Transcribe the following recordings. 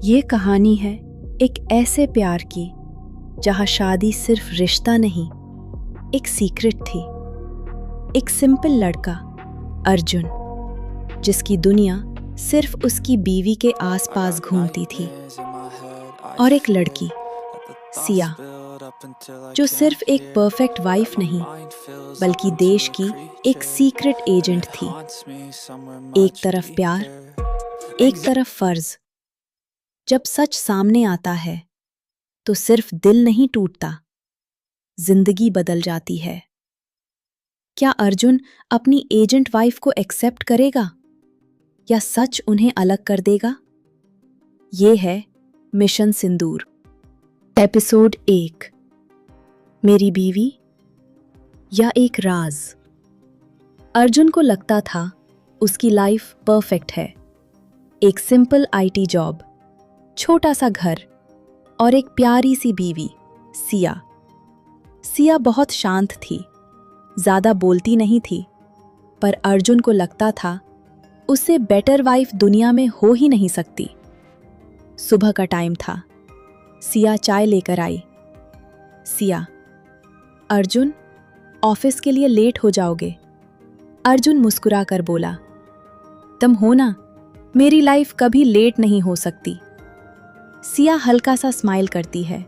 ये कहानी है एक ऐसे प्यार की जहां शादी सिर्फ रिश्ता नहीं, एक सीक्रेट थी। एक सिंपल लड़का अर्जुन, जिसकी दुनिया सिर्फ उसकी बीवी के आसपास घूमती थी, और एक लड़की सिया, जो सिर्फ एक परफेक्ट वाइफ नहीं बल्कि देश की एक सीक्रेट एजेंट थी। एक तरफ प्यार, एक तरफ फर्ज। जब सच सामने आता है तो सिर्फ दिल नहीं टूटता, जिंदगी बदल जाती है। क्या अर्जुन अपनी एजेंट वाइफ को एक्सेप्ट करेगा या सच उन्हें अलग कर देगा? ये है मिशन सिंदूर, एपिसोड 1, मेरी बीवी या एक राज। अर्जुन को लगता था उसकी लाइफ परफेक्ट है। एक सिंपल आईटी जॉब, छोटा सा घर और एक प्यारी सी बीवी सिया। सिया बहुत शांत थी, ज्यादा बोलती नहीं थी, पर अर्जुन को लगता था उससे बेटर वाइफ दुनिया में हो ही नहीं सकती। सुबह का टाइम था। सिया चाय लेकर आई। सिया, अर्जुन, ऑफिस के लिए लेट हो जाओगे। अर्जुन मुस्कुराकर बोला, तुम हो ना, मेरी लाइफ कभी लेट नहीं हो सकती। सिया हल्का सा स्माइल करती है,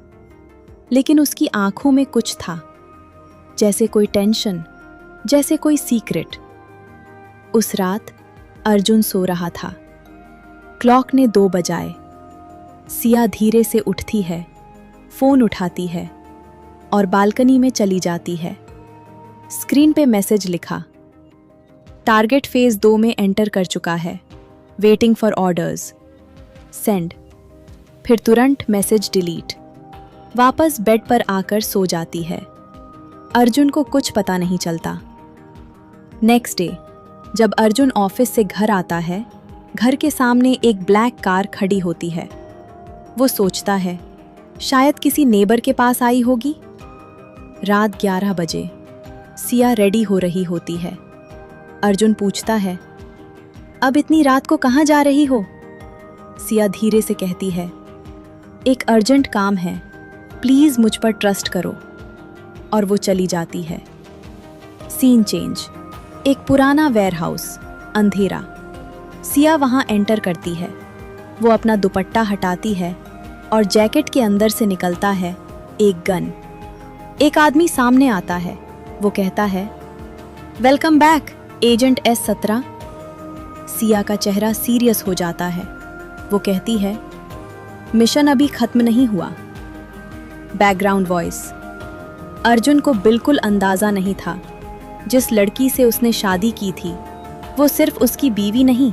लेकिन उसकी आंखों में कुछ था, जैसे कोई टेंशन, जैसे कोई सीक्रेट। उस रात अर्जुन सो रहा था। क्लॉक ने 2 बजाए। सिया धीरे से उठती है, फोन उठाती है और बालकनी में चली जाती है। स्क्रीन पे मैसेज लिखा, टारगेट फेज 2 में एंटर कर चुका है, वेटिंग फॉर ऑर्डर्स, सेंड। फिर तुरंत मैसेज डिलीट। वापस बेड पर आकर सो जाती है। अर्जुन को कुछ पता नहीं चलता। नेक्स्ट डे जब अर्जुन ऑफिस से घर आता है, घर के सामने एक ब्लैक कार खड़ी होती है। वो सोचता है शायद किसी नेबर के पास आई होगी। रात 11 बजे सिया रेडी हो रही होती है। अर्जुन पूछता है, अब इतनी रात को कहाँ जा रही हो? सिया धीरे से कहती है, एक अर्जेंट काम है, प्लीज मुझ पर ट्रस्ट करो। और वो चली जाती है। Scene change. एक पुराना वेयरहाउस, अंधेरा। सिया वहां एंटर करती है। वो अपना दुपट्टा हटाती है और जैकेट के अंदर से निकलता है एक गन। एक आदमी सामने आता है। वो कहता है, welcome back agent S17। Siya का चेहरा सीरियस हो जाता है। वो कहती है, मिशन अभी खत्म नहीं हुआ। Background voice. अर्जुन को बिल्कुल अंदाजा नहीं था, जिस लड़की से उसने शादी की थी वो सिर्फ उसकी बीवी नहीं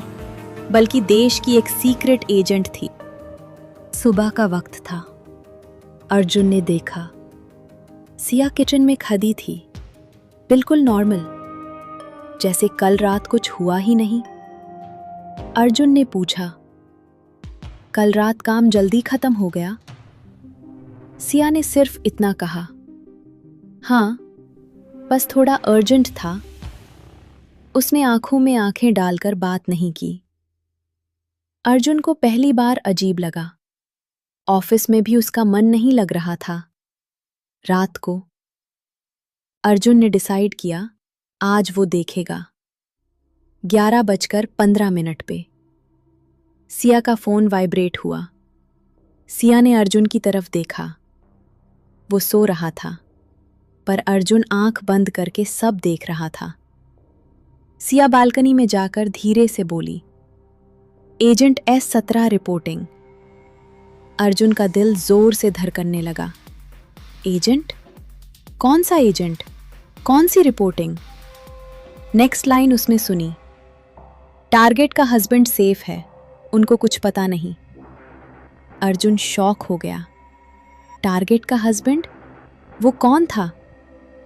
बल्कि देश की एक सीक्रेट एजेंट थी। सुबह का वक्त था। अर्जुन ने देखा सिया किचन में खड़ी थी, बिल्कुल नॉर्मल, जैसे कल रात कुछ हुआ ही नहीं। अर्जुन ने पूछा, कल रात काम जल्दी खत्म हो गया? सिया ने सिर्फ इतना कहा, हाँ, बस थोड़ा अर्जेंट था। उसने आंखों में आंखें डालकर बात नहीं की। अर्जुन को पहली बार अजीब लगा। ऑफिस में भी उसका मन नहीं लग रहा था। रात को अर्जुन ने डिसाइड किया आज वो देखेगा। 11:15 पे सिया का फोन वाइब्रेट हुआ। सिया ने अर्जुन की तरफ देखा। वो सो रहा था, पर अर्जुन आंख बंद करके सब देख रहा था। सिया बालकनी में जाकर धीरे से बोली, एजेंट S17 रिपोर्टिंग। अर्जुन का दिल जोर से धड़कने लगा। एजेंट? कौन सा एजेंट? कौन सी रिपोर्टिंग? नेक्स्ट लाइन उसने सुनी, टारगेट का हस्बैंड सेफ है, उनको कुछ पता नहीं। अर्जुन शॉक हो गया। टारगेट का हस्बैंड? वो कौन था?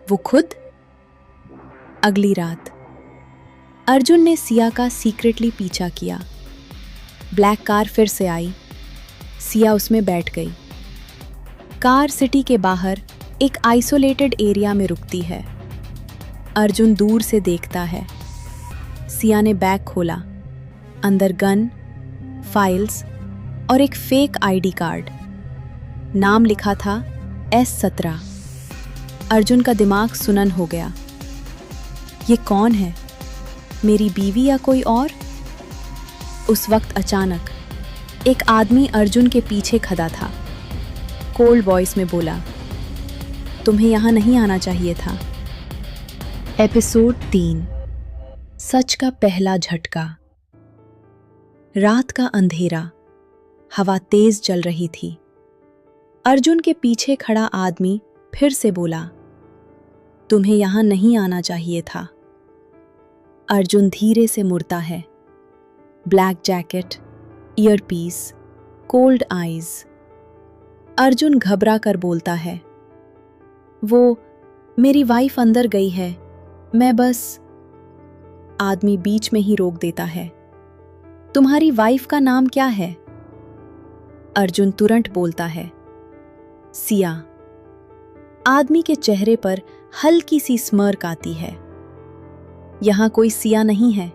वो खुद? अगली रात अर्जुन ने सिया का सीक्रेटली पीछा किया। ब्लैक कार फिर से आई। सिया उसमें बैठ गई। कार सिटी के बाहर एक आइसोलेटेड एरिया में रुकती है। अर्जुन दूर से देखता है। सिया ने बैग खोला। अंदर गन, फाइल्स और एक फेक आईडी कार्ड। नाम लिखा था S17। अर्जुन का दिमाग सुनन हो गया। ये कौन है? मेरी बीवी या कोई और? उस वक्त अचानक एक आदमी अर्जुन के पीछे खड़ा था। कोल्ड वॉइस में बोला, तुम्हें यहां नहीं आना चाहिए था। एपिसोड 3, सच का पहला झटका। रात का अंधेरा, हवा तेज चल रही थी। अर्जुन के पीछे खड़ा आदमी फिर से बोला, तुम्हें यहां नहीं आना चाहिए था। अर्जुन धीरे से मुड़ता है। Black jacket, earpiece, cold eyes. Arjun घबरा कर बोलता है, वो मेरी वाइफ अंदर गई है, मैं बस। आदमी बीच में ही रोक देता है। तुम्हारी वाइफ का नाम क्या है? अर्जुन तुरंत बोलता है, सिया। आदमी के चेहरे पर हल्की सी स्मर्क आती है। यहां कोई सिया नहीं है।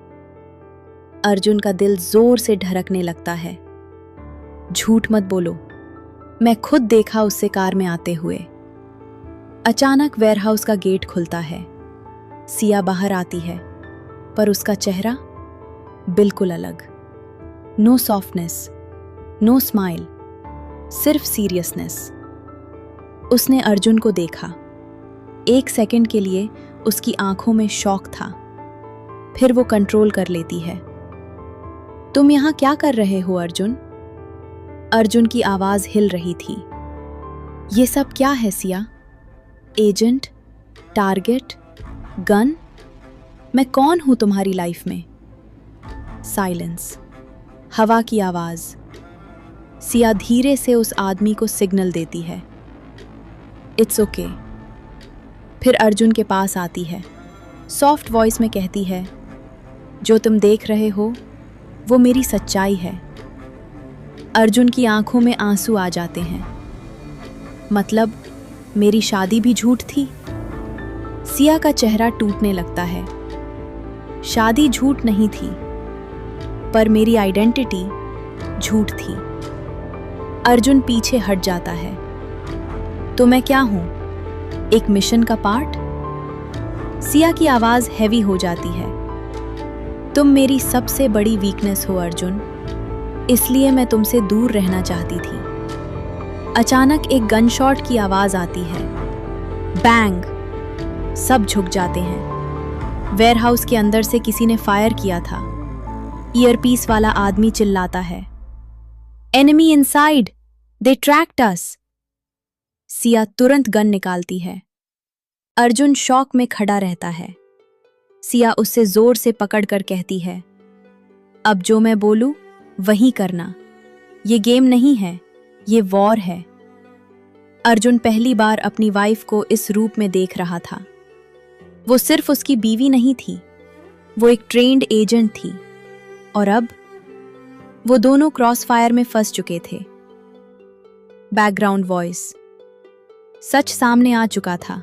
अर्जुन का दिल जोर से धड़कने लगता है। झूठ मत बोलो, मैं खुद देखा उससे कार में आते हुए। अचानक वेयरहाउस का गेट खुलता है। सिया बाहर आती है, पर उसका चेहरा बिल्कुल अलग। नो सॉफ्टनेस, नो स्माइल, सिर्फ सीरियसनेस। उसने अर्जुन को देखा। 1 सेकंड के लिए उसकी आंखों में शॉक था, फिर वो कंट्रोल कर लेती है। तुम यहां क्या कर रहे हो अर्जुन? अर्जुन की आवाज हिल रही थी। ये सब क्या है सिया? Agent, target, gun? मैं कौन हूं तुम्हारी लाइफ में? साइलेंस, हवा की आवाज। सिया धीरे से उस आदमी को सिग्नल देती है, इट्स ओके। फिर अर्जुन के पास आती है। सॉफ्ट वॉइस में कहती है, जो तुम देख रहे हो वो मेरी सच्चाई है। अर्जुन की आंखों में आंसू आ जाते हैं। मतलब मेरी शादी भी झूठ थी? सिया का चेहरा टूटने लगता है। शादी झूठ नहीं थी, पर मेरी आइडेंटिटी झूठ थी। अर्जुन पीछे हट जाता है। तो मैं क्या हूं? एक मिशन का पार्ट? सिया की आवाज हैवी हो जाती है। तुम मेरी सबसे बड़ी वीकनेस हो अर्जुन, इसलिए मैं तुमसे दूर रहना चाहती थी। अचानक एक गनशॉट की आवाज आती है। बैंग! सब झुक जाते हैं। वेयरहाउस के अंदर से किसी ने फायर किया था। ईयरपीस वाला आदमी चिल्लाता है, एनिमी इनसाइड, दे ट्रैक्ड अस। सिया तुरंत गन निकालती है। अर्जुन शॉक में खड़ा रहता है। सिया उससे जोर से पकड़कर कहती है, अब जो मैं बोलूं वही करना। ये गेम नहीं है, ये वॉर है। अर्जुन पहली बार अपनी वाइफ को इस रूप में देख रहा था। वो सिर्फ उसकी बीवी नहीं थी, वो एक ट्रेन्ड एजेंट थी। और अब वो दोनों क्रॉस फायर में फंस चुके थे। Background voice. सच सामने आ चुका था,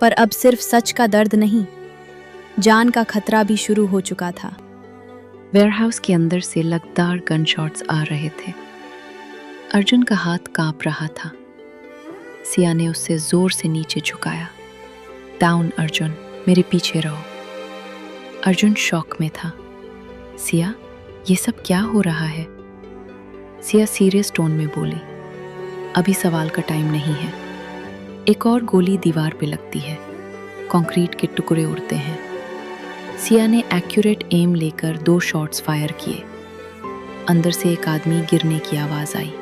पर अब सिर्फ सच का दर्द नहीं, जान का खतरा भी शुरू हो चुका था। वेयरहाउस के अंदर से लगातार गनशॉट्स आ रहे थे। अर्जुन का हाथ कांप रहा था। सिया ने उससे जोर से नीचे झुकाया। डाउन अर्जुन, मेरे पीछे रहो। अर्जुन शॉक में था। सिया, ये सब क्या हो रहा है? सिया सीरियस टोन में बोली, अभी सवाल का टाइम नहीं है। एक और गोली दीवार पे लगती है। कंक्रीट के टुकड़े उड़ते हैं। सिया ने एक्यूरेट एम लेकर 2 शॉट्स फायर किए। अंदर से एक आदमी गिरने की आवाज आई।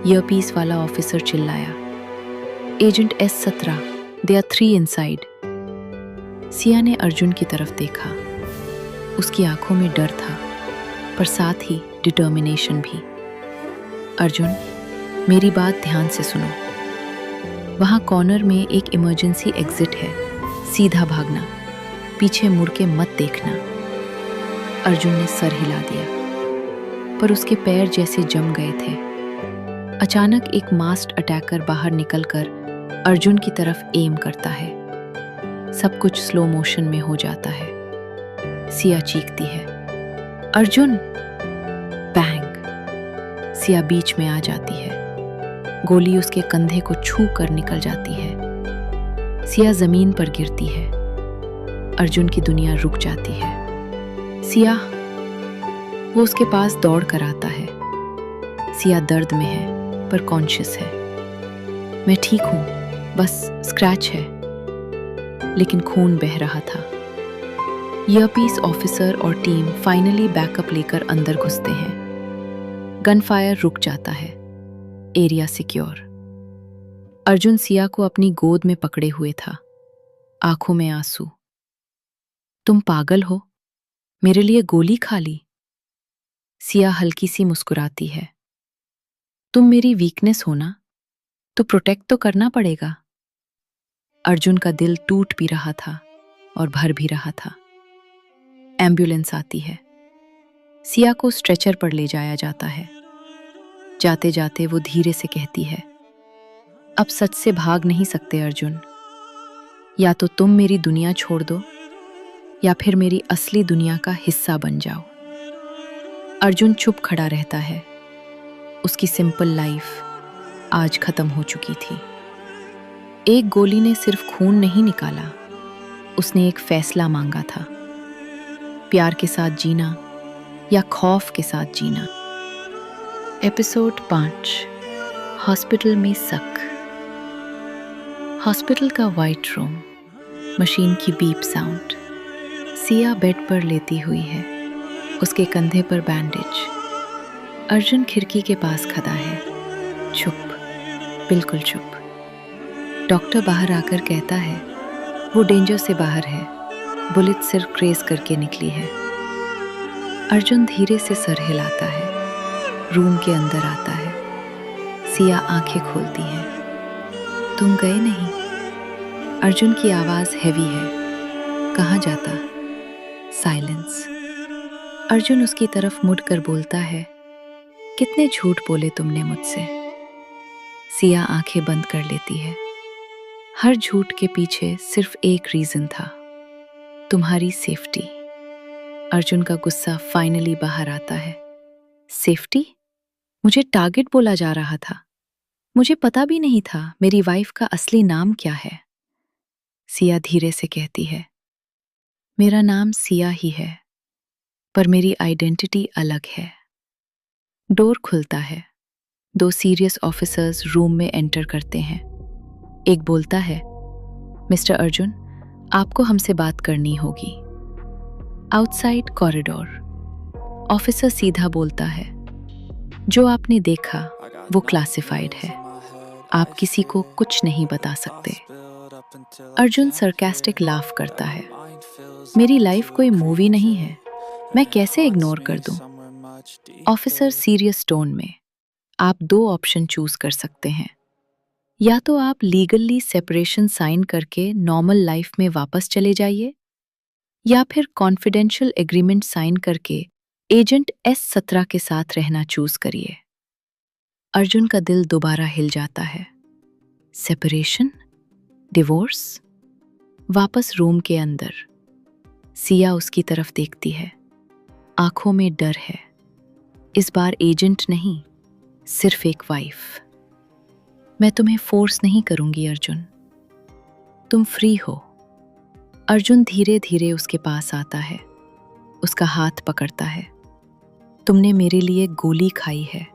ईयरपीस वाला ऑफिसर चिल्लाया, agent S17, they are 3 inside. Siya ने अर्जुन की तरफ देखा। उसकी आंखों में डर था, पर साथ ही डिटर्मिनेशन भी। अर्जुन, मेरी बात ध्यान से सुनो। वहां कॉर्नर में एक इमरजेंसी एग्जिट है, सीधा भागना, पीछे मुड़ के मत देखना। अर्जुन ने सर हिला दिया, पर उसके पैर जैसे जम गए थे। अचानक एक मास्क्ड अटैकर बाहर निकलकर अर्जुन की तरफ एम करता है। सब कुछ स्लो मोशन में हो जाता है। सिया चीखती है, अर्जुन! बैंग! सिया बीच में आ जाती है। गोली उसके कंधे को छू कर निकल जाती है। सिया जमीन पर गिरती है। अर्जुन की दुनिया रुक जाती है। सिया, वो उसके पास दौड़ कर आता है। सिया दर्द में है पर कॉन्शियस है। मैं ठीक हूं, बस स्क्रैच है। लेकिन खून बह रहा था। ईयरपीस ऑफिसर और टीम फाइनली बैकअप लेकर अंदर घुसते हैं। गन फायर रुक जाता है। Area secure. अर्जुन सिया को अपनी गोद में पकड़े हुए था, आंखों में आंसू। तुम पागल हो? मेरे लिए गोली खा ली? सिया हल्की सी मुस्कुराती है। तुम मेरी वीकनेस हो ना, तो प्रोटेक्ट तो करना पड़ेगा। अर्जुन का दिल टूट भी रहा था और भर भी रहा था। एम्बुलेंस आती है। सिया को स्ट्रेचर पर ले जाया जाता है। जाते जाते वो धीरे से कहती है, अब सच से भाग नहीं सकते अर्जुन। या तो तुम मेरी दुनिया छोड़ दो या फिर मेरी असली दुनिया का हिस्सा बन जाओ। अर्जुन चुप खड़ा रहता है। उसकी सिंपल लाइफ आज खत्म हो चुकी थी। एक गोली ने सिर्फ खून नहीं निकाला, उसने एक फैसला मांगा था। प्यार के साथ जीना या खौफ के साथ जीना। एपिसोड 5, हॉस्पिटल में शक। हॉस्पिटल का वाइट रूम, मशीन की बीप साउंड। सिया बेड पर लेटी हुई है, उसके कंधे पर बैंडेज। अर्जुन खिड़की के पास खड़ा है, चुप, बिल्कुल चुप। डॉक्टर बाहर आकर कहता है, वो डेंजर से बाहर है, बुलेट सिर्फ क्रेज करके निकली है। अर्जुन धीरे से सर हिलाता है, रूम के अंदर आता है। सिया आंखें खोलती है। तुम गए नहीं? अर्जुन की आवाज हैवी है। कहाँ जाता? साइलेंस। अर्जुन उसकी तरफ मुड़कर बोलता है, कितने झूठ बोले तुमने मुझसे। सिया आंखें बंद कर लेती है। हर झूठ के पीछे सिर्फ एक रीजन था, तुम्हारी सेफ्टी। अर्जुन का गुस्सा फाइनली बाहर आता है। सेफ्टी? मुझे टारगेट बोला जा रहा था। मुझे पता भी नहीं था मेरी वाइफ का असली नाम क्या है। सिया धीरे से कहती है, मेरा नाम सिया ही है, पर मेरी आइडेंटिटी अलग है। डोर खुलता है। 2 सीरियस ऑफिसर्स रूम में एंटर करते हैं। एक बोलता है, मिस्टर अर्जुन, आपको हमसे बात करनी होगी। Outside corridor. ऑफिसर सीधा बोलता है, जो आपने देखा वो क्लासिफाइड है, आप किसी को कुछ नहीं बता सकते। अर्जुन सरकास्टिक लाफ करता है, मेरी लाइफ कोई मूवी नहीं है, मैं कैसे इग्नोर कर दूं? ऑफिसर सीरियस टोन में, आप 2 ऑप्शन चूज कर सकते हैं। या तो आप लीगली सेपरेशन साइन करके नॉर्मल लाइफ में वापस चले जाइए, या फिर कॉन्फिडेंशियल एग्रीमेंट साइन करके एजेंट S17 के साथ रहना चूज करिए। अर्जुन का दिल दोबारा हिल जाता है। सेपरेशन? डिवोर्स? वापस रूम के अंदर। सिया उसकी तरफ देखती है। आंखों में डर है। इस बार एजेंट नहीं, सिर्फ एक वाइफ। मैं तुम्हें फोर्स नहीं करूंगी अर्जुन, तुम फ्री हो। अर्जुन धीरे धीरे उसके पास आता है, उसका हाथ पकड़ता है। तुमने मेरे लिए गोली खाई है,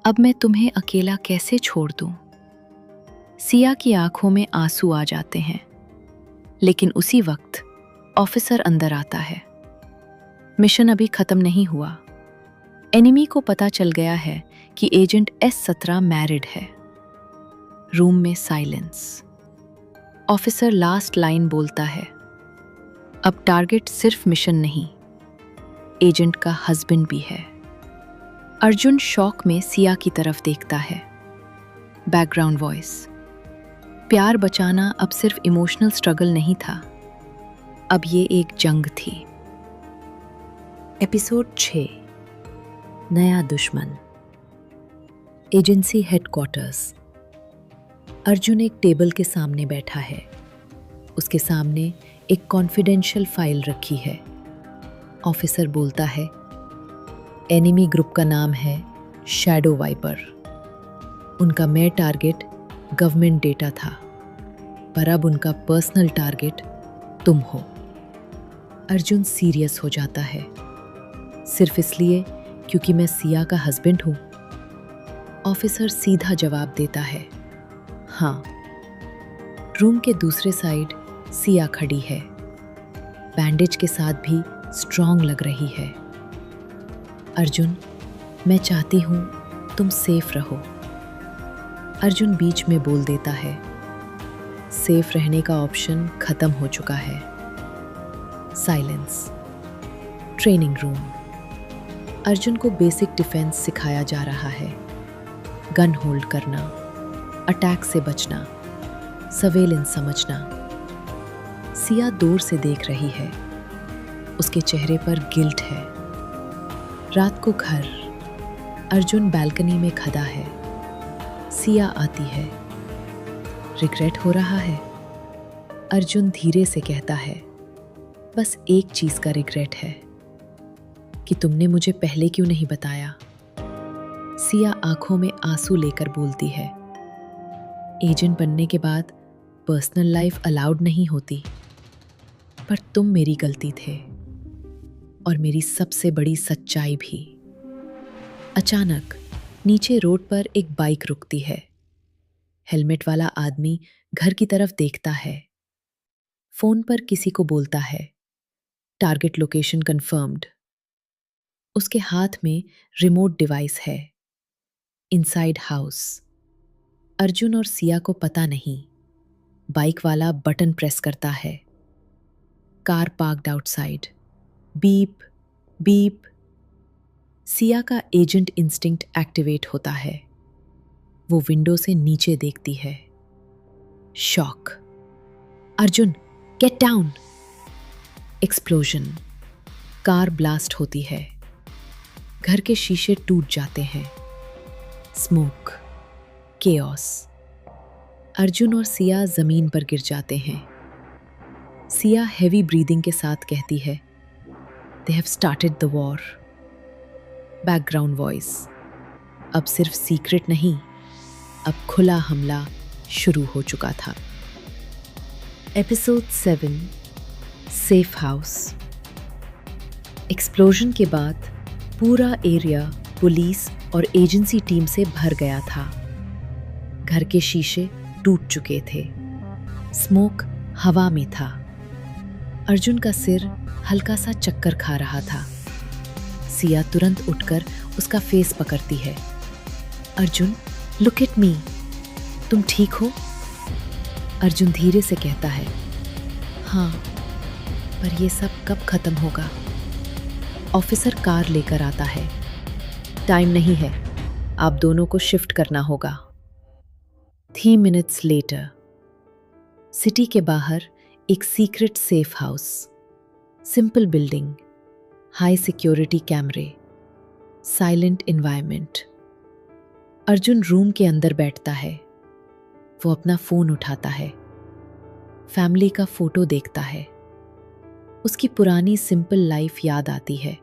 अब मैं तुम्हें अकेला कैसे छोड़ दूं? सिया की आंखों में आंसू आ जाते हैं, लेकिन उसी वक्त ऑफिसर अंदर आता है। मिशन अभी खत्म नहीं हुआ। एनिमी को पता चल गया है कि एजेंट S17 मैरिड है। रूम में साइलेंस। ऑफिसर लास्ट लाइन बोलता है, अब टारगेट सिर्फ मिशन नहीं, एजेंट का हस्बैंड भी है। अर्जुन शॉक में सिया की तरफ देखता है। बैकग्राउंड वॉइस, प्यार बचाना अब सिर्फ इमोशनल स्ट्रगल नहीं था, अब ये एक जंग थी। एपिसोड 6, नया दुश्मन। Agency headquarters. अर्जुन एक टेबल के सामने बैठा है। उसके सामने एक कॉन्फिडेंशियल फाइल रखी है। ऑफिसर बोलता है, एनिमी ग्रुप का नाम है शैडो वाइपर। उनका मैं टारगेट गवर्नमेंट डेटा था, पर अब उनका पर्सनल टारगेट तुम हो। अर्जुन सीरियस हो जाता है, सिर्फ इसलिए क्योंकि मैं सिया का हस्बैंड हूं। ऑफिसर सीधा जवाब देता है, हाँ। रूम के दूसरे साइड सिया खड़ी है, बैंडेज के साथ भी स्ट्रॉन्ग लग रही है। अर्जुन, मैं चाहती हूं तुम सेफ रहो। अर्जुन बीच में बोल देता है, सेफ रहने का ऑप्शन खत्म हो चुका है। साइलेंस। Training room. अर्जुन को बेसिक डिफेंस सिखाया जा रहा है। गन होल्ड करना, अटैक से बचना, सर्वेलेंस समझना। सिया दूर से देख रही है, उसके चेहरे पर गिल्ट है। रात को घर, अर्जुन बालकनी में खड़ा है। सिया आती है। रिग्रेट हो रहा है? अर्जुन धीरे से कहता है, बस एक चीज का रिग्रेट है कि तुमने मुझे पहले क्यों नहीं बताया। सिया आंखों में आंसू लेकर बोलती है, एजेंट बनने के बाद पर्सनल लाइफ अलाउड नहीं होती, पर तुम मेरी गलती थे और मेरी सबसे बड़ी सच्चाई भी। अचानक नीचे रोड पर एक बाइक रुकती है। हेलमेट वाला आदमी घर की तरफ देखता है। फोन पर किसी को बोलता है, टारगेट लोकेशन कंफर्म्ड। उसके हाथ में रिमोट डिवाइस है। Inside house. अर्जुन और सिया को पता नहीं। बाइक वाला बटन प्रेस करता है। Car parked outside. Beep beep. Siya का एजेंट इंस्टिंक्ट एक्टिवेट होता है। वो विंडो से नीचे देखती है। Shock. Arjun, get down. Explosion. Car blast होती है। घर के शीशे टूट जाते हैं। स्मोक। केओस। अर्जुन और सिया जमीन पर गिर जाते हैं। सिया हेवी ब्रीदिंग के साथ कहती है, they have started the war. Background voice. अब सिर्फ सीक्रेट नहीं, अब खुला हमला शुरू हो चुका था। Episode 7, safe house. एक्सप्लोजन के बाद पूरा एरिया पुलिस और एजेंसी टीम से भर गया था। घर के शीशे टूट चुके थे। स्मोक हवा में था। अर्जुन का सिर हल्का सा चक्कर खा रहा था। सिया तुरंत उठकर उसका फेस पकड़ती है। अर्जुन, लुक एट मी, तुम ठीक हो? अर्जुन धीरे से कहता है, हाँ, पर ये सब कब खत्म होगा? ऑफिसर कार लेकर आता है। टाइम नहीं है, आप दोनों को शिफ्ट करना होगा। 3 मिनट्स लेटर। सिटी के बाहर एक secret safe house. Simple building, high security कैमरे, साइलेंट एनवायरनमेंट। अर्जुन रूम के अंदर बैठता है। वो अपना फोन उठाता है। फैमिली का फोटो देखता है। उसकी पुरानी सिंपल लाइफ याद आती है।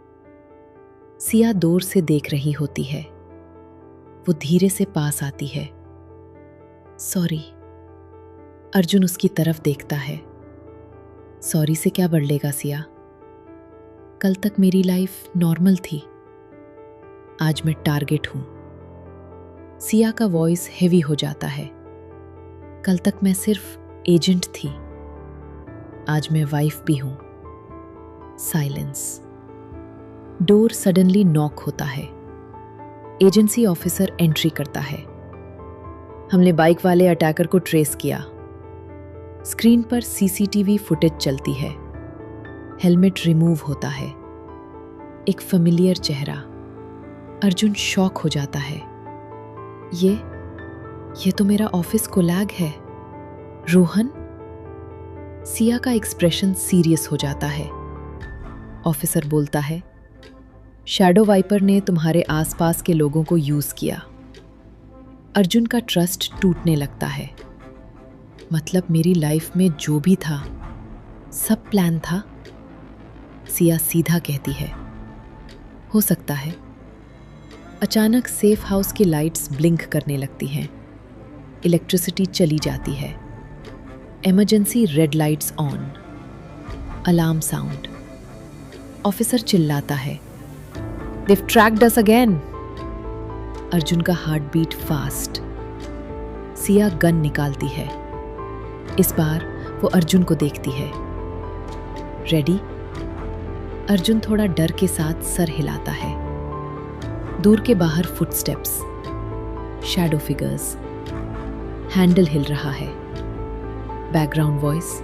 सिया दूर से देख रही होती है। वो धीरे से पास आती है। सॉरी। अर्जुन उसकी तरफ देखता है। सॉरी से क्या बढ़ेगा सिया? कल तक मेरी लाइफ नॉर्मल थी, आज मैं टारगेट हूं। सिया का वॉइस हेवी हो जाता है। कल तक मैं सिर्फ एजेंट थी, आज मैं वाइफ भी हूं। साइलेंस। डोर सडनली नॉक होता है। एजेंसी ऑफिसर एंट्री करता है। हमने बाइक वाले अटैकर को ट्रेस किया। स्क्रीन पर सीसीटीवी फुटेज चलती है। हेलमेट रिमूव होता है। एक फेमिलियर चेहरा। अर्जुन शॉक हो जाता है। ये तो मेरा ऑफिस कोलैग है, रोहन। सिया का एक्सप्रेशन सीरियस हो जाता है। ऑफिसर बोलता है, शैडो वाइपर ने तुम्हारे आसपास के लोगों को यूज किया। अर्जुन का ट्रस्ट टूटने लगता है। मतलब मेरी लाइफ में जो भी था सब प्लान था? सिया सीधा कहती है, हो सकता है, अचानक सेफ हाउस की लाइट्स ब्लिंक करने लगती हैं। इलेक्ट्रिसिटी चली जाती है। Emergency red lights on. Alarm sound. Officer चिल्लाता है, "They've tracked us again." Arjun का heart beat fast. Siya gun निकालती है। इस बार वो अर्जुन को देखती है। रेडी? अर्जुन थोड़ा डर के साथ सर हिलाता है। दूर के बाहर फुटस्टेप्स, शैडो फिगर्स, हैंडल हिल रहा है। बैकग्राउंड वॉइस,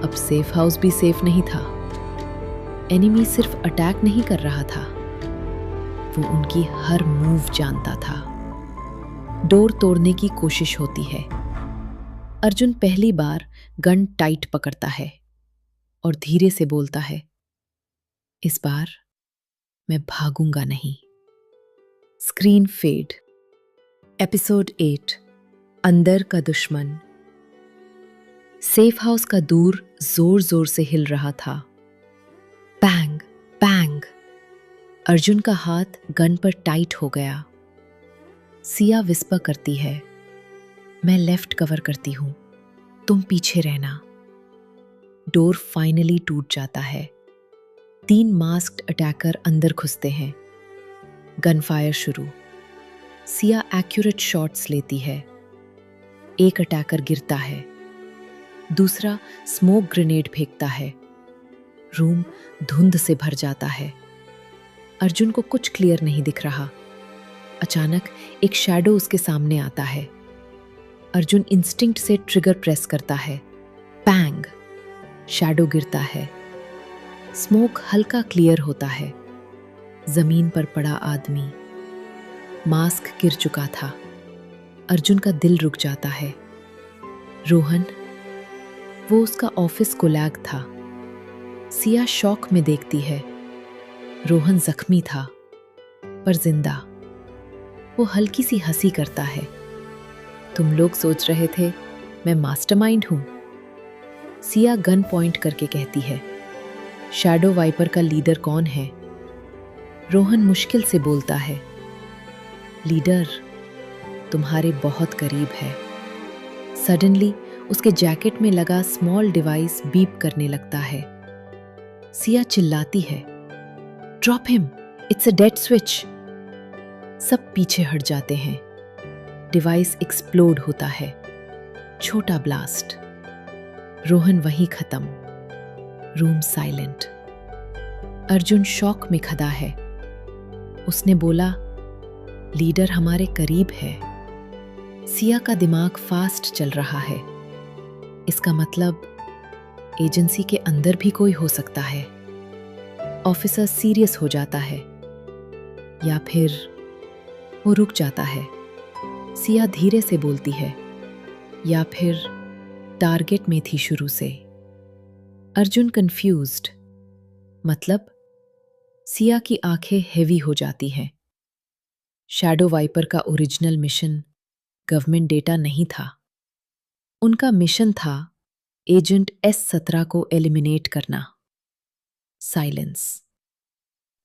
अब सेफ हाउस भी सेफ नहीं था। एनिमी सिर्फ अटैक नहीं कर रहा था, वो उनकी हर मूव जानता था। डोर तोड़ने की कोशिश होती है। अर्जुन पहली बार गन टाइट पकड़ता है और धीरे से बोलता है, "इस बार मैं भागूंगा नहीं।" Screen fade. एपिसोड 8, अंदर का दुश्मन। सेफ हाउस का दूर जोर जोर से हिल रहा था। Bang bang. अर्जुन का हाथ गन पर टाइट हो गया। सिया विस्पर करती है, "मैं लेफ्ट कवर करती हूं, तुम पीछे रहना।" डोर फाइनली टूट जाता है। 3 मास्क्ड अटैकर अंदर घुसते हैं। गन फायर शुरू। सिया एक्यूरेट शॉट्स लेती है। एक अटैकर गिरता है, दूसरा स्मोक ग्रेनेड फेंकता है। रूम धुंध से भर जाता है। अर्जुन को कुछ क्लियर नहीं दिख रहा। अचानक एक शैडो उसके सामने आता है। अर्जुन इंस्टिंक्ट से ट्रिगर प्रेस करता है। पैंग। शैडो गिरता है। स्मोक हल्का क्लियर होता है। जमीन पर पड़ा आदमी। मास्क गिर चुका था। अर्जुन का दिल रुक जाता है। रोहन, वो उसका ऑफिस कोलैग था। सिया शॉक में देखती है। रोहन जख्मी था पर जिंदा। वो हल्की सी हंसी करता है, "तुम लोग सोच रहे थे मैं मास्टरमाइंड हूं?" सिया गन पॉइंट करके कहती है, "शैडो वाइपर का लीडर कौन है?" रोहन मुश्किल से बोलता है, "लीडर तुम्हारे बहुत करीब है।" सडनली उसके जैकेट में लगा स्मॉल डिवाइस बीप करने लगता है। सिया चिल्लाती है, "drop him, it's a dead switch." सब पीछे हट जाते हैं। डिवाइस एक्सप्लोड होता है। छोटा ब्लास्ट। रोहन वहीं खत्म। Room silent. अर्जुन शॉक में खड़ा है। उसने बोला, "लीडर हमारे करीब है।" सिया का दिमाग फास्ट चल रहा है। इसका मतलब एजेंसी के अंदर भी कोई हो सकता है। ऑफिसर सीरियस हो जाता है या फिर वो रुक जाता है। सिया धीरे से बोलती है, "या फिर टारगेट में थी शुरू से।" अर्जुन कंफ्यूज्ड। मतलब? सिया की आंखें हेवी हो जाती हैं। शैडो वाइपर का ओरिजिनल मिशन गवर्नमेंट डेटा नहीं था। उनका मिशन था एजेंट S17 को एलिमिनेट करना। साइलेंस।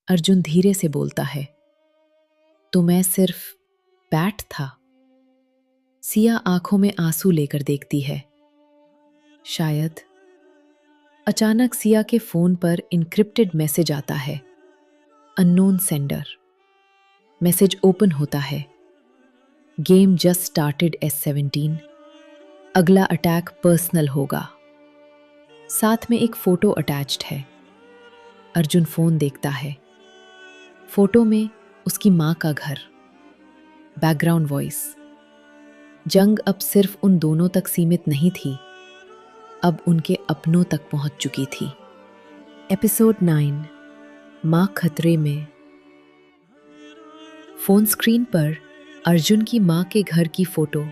अर्जुन धीरे से बोलता है, "तो मैं सिर्फ बैट था?" सिया आंखों में आंसू लेकर देखती है। शायद। अचानक सिया के फोन पर इनक्रिप्टेड मैसेज आता है। Unknown sender. मैसेज ओपन होता है। Game just started S17। अगला अटैक पर्सनल होगा। साथ में एक फोटो अटैच्ड है। अर्जुन फोन देखता है। फोटो में उसकी मां का घर। बैकग्राउंड वॉइस, "जंग अब सिर्फ उन दोनों तक सीमित नहीं थी, अब उनके अपनों तक पहुंच चुकी थी।" एपिसोड 9, मां खतरे में। फोन स्क्रीन पर अर्जुन की मां के घर की फोटो।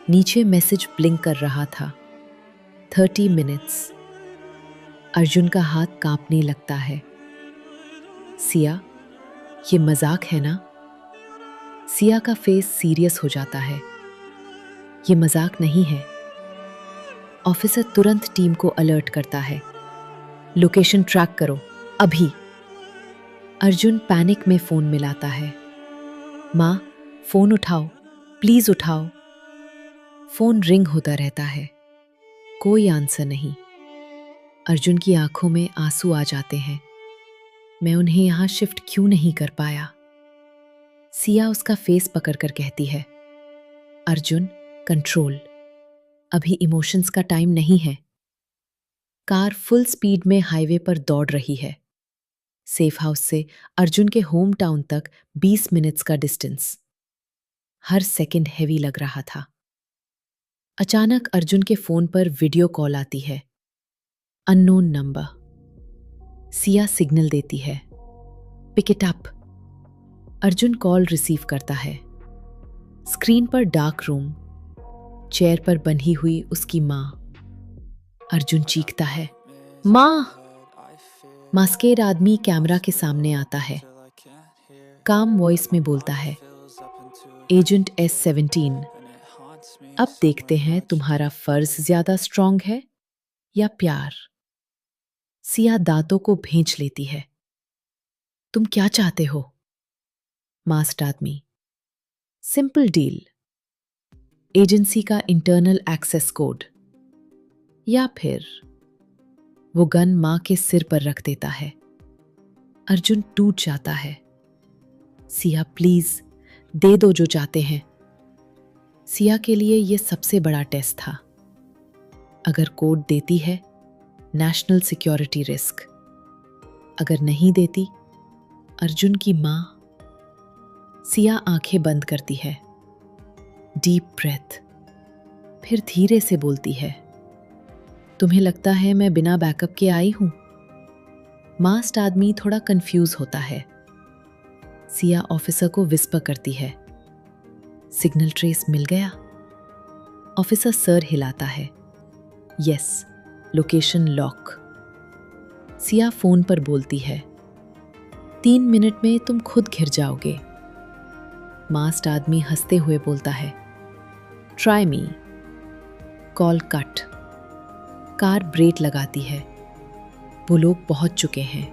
नीचे मैसेज ब्लिंक कर रहा था, 30 मिनट्स। अर्जुन का हाथ कांपने लगता है। सिया, ये मजाक है ना? सिया का फेस सीरियस हो जाता है। ये मजाक नहीं है। ऑफिसर तुरंत टीम को अलर्ट करता है, "लोकेशन ट्रैक करो, अभी।" अर्जुन पैनिक में फोन मिलाता है। माँ, फोन उठाओ, प्लीज उठाओ। फोन रिंग होता रहता है, कोई आंसर नहीं। अर्जुन की आंखों में आंसू आ जाते हैं। मैं उन्हें यहां शिफ्ट क्यों नहीं कर पाया? सिया उसका फेस पकड़कर कहती है, अर्जुन, कंट्रोल, अभी इमोशंस का टाइम नहीं है। कार फुल स्पीड में हाईवे पर दौड़ रही है। सेफ हाउस से अर्जुन के होम टाउन तक 20 मिनट्स का डिस्टेंस। हर सेकंड हेवी लग रहा था। अचानक अर्जुन के फोन पर वीडियो कॉल आती है। Unknown number. सिया सिग्नल देती है, pick it up. Arjun call receive करता है। स्क्रीन पर डार्क रूम, चेयर पर बंधी हुई उसकी माँ। अर्जुन चीखता है, माँ! मास्केड आदमी कैमरा के सामने आता है। काम वॉइस में बोलता है, एजेंट S17, अब देखते हैं तुम्हारा फर्ज ज्यादा स्ट्रांग है या प्यार। सिया दांतों को भींच लेती है। तुम क्या चाहते हो? मास्क्ड आदमी, सिंपल डील, एजेंसी का इंटरनल एक्सेस कोड, या फिर वो गन मां के सिर पर रख देता है। अर्जुन टूट जाता है। सिया, प्लीज दे दो जो चाहते हैं। सिया के लिए यह सबसे बड़ा टेस्ट था। अगर कोड देती है, नेशनल सिक्योरिटी रिस्क। अगर नहीं देती, अर्जुन की मां। सिया आंखें बंद करती है, डीप ब्रेथ, फिर धीरे से बोलती है, तुम्हें लगता है मैं बिना बैकअप के आई हूं? मास्क्ड आदमी थोड़ा कंफ्यूज होता है। सिया ऑफिसर को विस्पर करती है, सिग्नल ट्रेस मिल गया? ऑफिसर सर हिलाता है, yes, location lock. Siya phone पर बोलती है, 3 मिनट में तुम खुद घिर जाओगे। मास्क्ड आदमी हंसते हुए बोलता है, try me. Call cut. Car brake लगाती है। वो लोग पहुंच चुके हैं।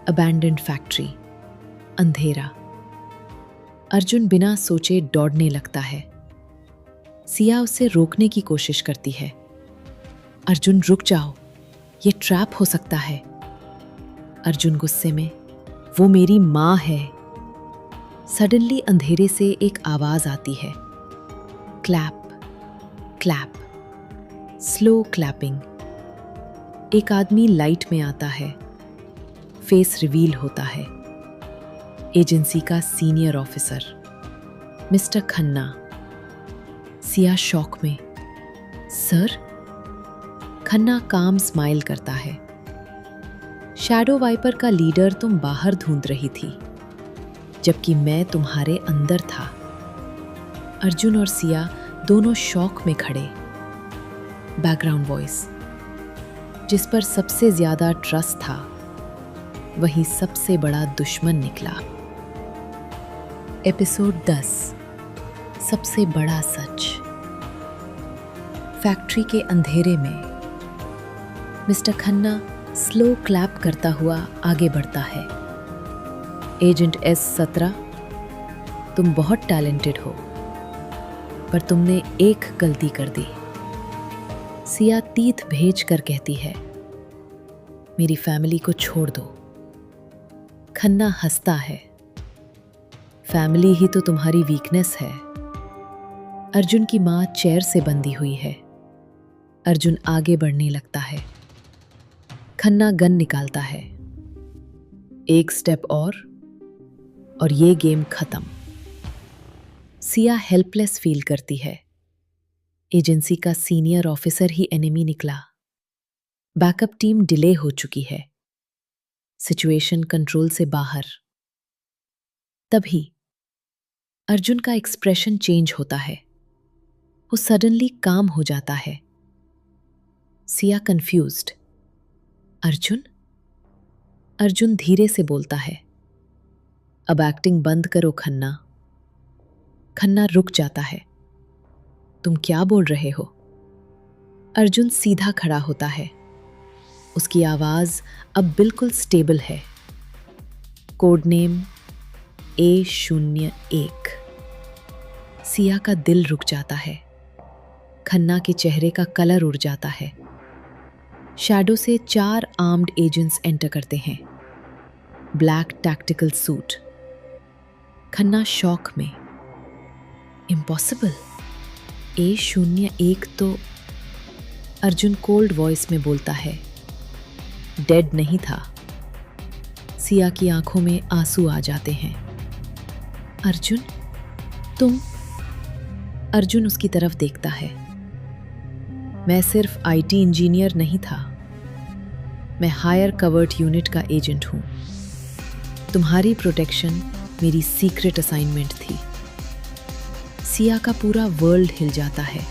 अबैंडन्ड फैक्ट्री, अंधेरा। अर्जुन बिना सोचे दौड़ने लगता है। सिया उसे रोकने की कोशिश करती है। अर्जुन, रुक जाओ, ये ट्रैप हो सकता है। अर्जुन गुस्से में, वो मेरी मां है। सडनली अंधेरे से एक आवाज आती है, क्लैप, क्लैप, स्लो क्लैपिंग। एक आदमी लाइट में आता है। फेस रिवील होता है। एजेंसी का senior officer, mister Khanna. Siya shock में, सर? खन्ना काम स्माइल करता है। शैडो वाइपर का लीडर तुम बाहर ढूंढ रही थी, जबकि मैं तुम्हारे अंदर था। अर्जुन और सिया दोनों शॉक में खड़े। बैकग्राउंड वॉइस, जिस पर सबसे ज्यादा ट्रस्ट था, वही सबसे बड़ा दुश्मन निकला। एपिसोड 10, सबसे बड़ा सच। फैक्ट्री के अंधेरे में मिस्टर खन्ना स्लो क्लैप करता हुआ आगे बढ़ता है। एजेंट S17, तुम बहुत टैलेंटेड हो, पर तुमने एक गलती कर दी। सिया तीत भेज कर कहती है, मेरी फैमिली को छोड़ दो। खन्ना हंसता है, फैमिली ही तो तुम्हारी वीकनेस है। अर्जुन की मां चेयर से बंधी हुई है। अर्जुन आगे बढ़ने लगता है। खन्ना गन निकालता है। एक स्टेप और ये गेम खत्म। सिया हेल्पलेस फील करती है। एजेंसी का सीनियर ऑफिसर ही एनिमी निकला। बैकअप टीम डिले हो चुकी है। सिचुएशन कंट्रोल से बाहर। तभी अर्जुन का एक्सप्रेशन चेंज होता है। वो सडनली काम हो जाता है। सिया कंफ्यूज्ड, अर्जुन? अर्जुन धीरे से बोलता है, अब एक्टिंग बंद करो खन्ना। खन्ना रुक जाता है। तुम क्या बोल रहे हो? अर्जुन सीधा खड़ा होता है। उसकी आवाज अब बिल्कुल स्टेबल है। Code name A01। सिया का दिल रुक जाता है। खन्ना के चेहरे का कलर उड़ जाता है। शैडो से 4 आर्म्ड एजेंट्स एंटर करते हैं। Black tactical suit. Khanna shock में। इम्पॉसिबल, A01 तो। अर्जुन कोल्ड वॉइस में बोलता है, डेड नहीं था। सिया की आंखों में आंसू आ जाते हैं। अर्जुन, तुम? अर्जुन उसकी तरफ देखता है। मैं सिर्फ IT इंजीनियर नहीं था, मैं हायर कवर्ट यूनिट का एजेंट हूं। तुम्हारी प्रोटेक्शन मेरी सीक्रेट असाइनमेंट थी। सिया का पूरा वर्ल्ड हिल जाता है।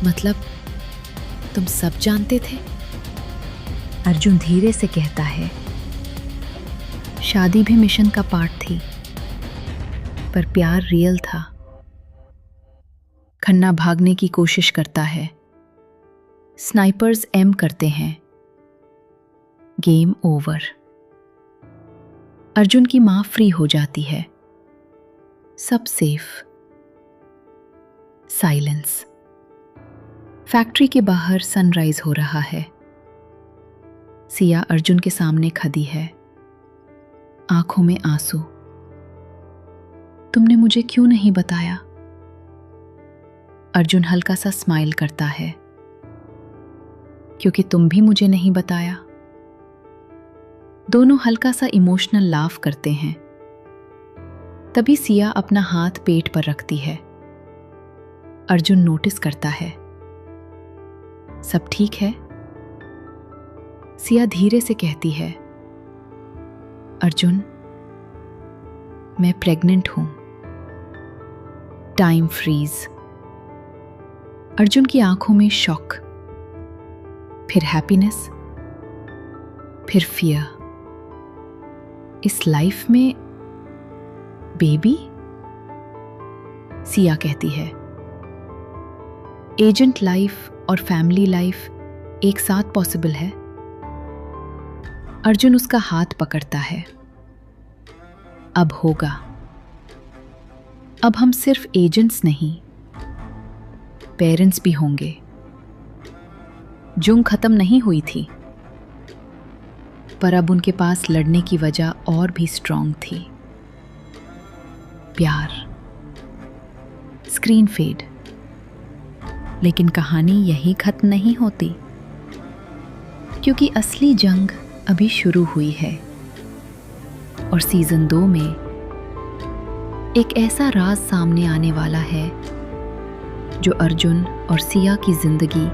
मतलब तुम सब जानते थे? अर्जुन धीरे से कहता है, शादी भी मिशन का पार्ट थी, पर प्यार रियल था। खन्ना भागने की कोशिश करता है। स्नाइपर्स एम करते हैं। Game over. अर्जुन की मां फ्री हो जाती है। सब सेफ। साइलेंस। फैक्ट्री के बाहर सनराइज हो रहा है। सिया अर्जुन के सामने खड़ी है, आंखों में आंसू। तुमने मुझे क्यों नहीं बताया? अर्जुन हल्का सा स्माइल करता है। क्योंकि तुम भी मुझे नहीं बताया। दोनों हल्का सा इमोशनल लाफ करते हैं। तभी सिया अपना हाथ पेट पर रखती है। अर्जुन नोटिस करता है। सब ठीक है? सिया धीरे से कहती है, अर्जुन, मैं प्रेग्नेंट हूं। Time freeze. अर्जुन की आंखों में शॉक, फिर हैप्पीनेस, फिर फियर। इस लाइफ में बेबी? सिया कहती है, एजेंट लाइफ और फैमिली लाइफ एक साथ पॉसिबल है। अर्जुन उसका हाथ पकड़ता है। अब होगा। अब हम सिर्फ एजेंट्स नहीं, पेरेंट्स भी होंगे। जंग खत्म नहीं हुई थी, पर अब उनके पास लड़ने की वजह और भी स्ट्रांग थी। प्यार। Screen fade. लेकिन कहानी यही खत्म नहीं होती, क्योंकि असली जंग अभी शुरू हुई है। और सीजन 2 में एक ऐसा राज सामने आने वाला है जो अर्जुन और सिया की जिंदगी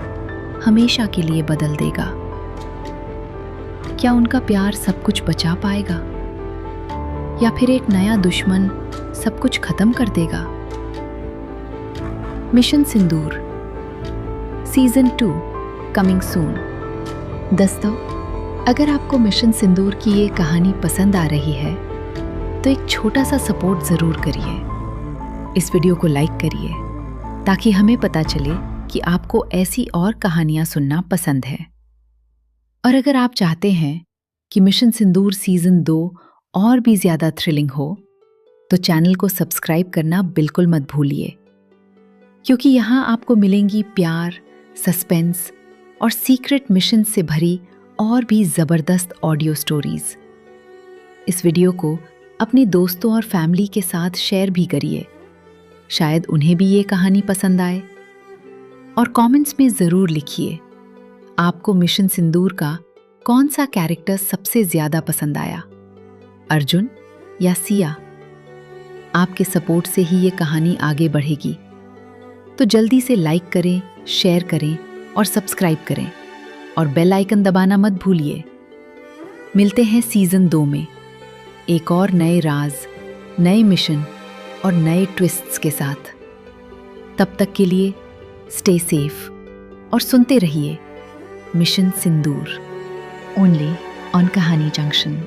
हमेशा के लिए बदल देगा। क्या उनका प्यार सब कुछ बचा पाएगा, या फिर एक नया दुश्मन सब कुछ खत्म कर देगा? मिशन सिंदूर सीजन 2 कमिंग सून। दोस्तों, अगर आपको मिशन सिंदूर की ये कहानी पसंद आ रही है तो एक छोटा सा सपोर्ट ज़रूर करिए। इस वीडियो को लाइक करिए ताकि हमें पता चले कि आपको ऐसी और कहानियां सुनना पसंद है। और अगर आप चाहते हैं कि मिशन सिंदूर सीजन 2 और भी ज़्यादा थ्रिलिंग हो तो चैनल को सब्सक्राइब करना बिल्कुल मत भूलिए, क्योंकि यहाँ आपको मिलेंगी प्यार, सस्पेंस और सीक्रेट मिशन से भरी और भी ज़बरदस्त ऑडियो स्टोरीज। इस वीडियो को अपने दोस्तों और फैमिली के साथ शेयर भी करिए, शायद उन्हें भी ये कहानी पसंद आए। और कमेंट्स में ज़रूर लिखिए आपको मिशन सिंदूर का कौन सा कैरेक्टर सबसे ज़्यादा पसंद आया, अर्जुन या सिया। आपके सपोर्ट से ही ये कहानी आगे बढ़ेगी। तो जल्दी से लाइक करें, शेयर करें और सब्सक्राइब करें, और बेल आइकन दबाना मत भूलिए। मिलते हैं सीजन 2 में एक और नए राज, नए मिशन और नए ट्विस्ट्स के साथ। तब तक के लिए स्टे सेफ और सुनते रहिए मिशन सिंदूर, ओनली ऑन कहानी जंक्शन।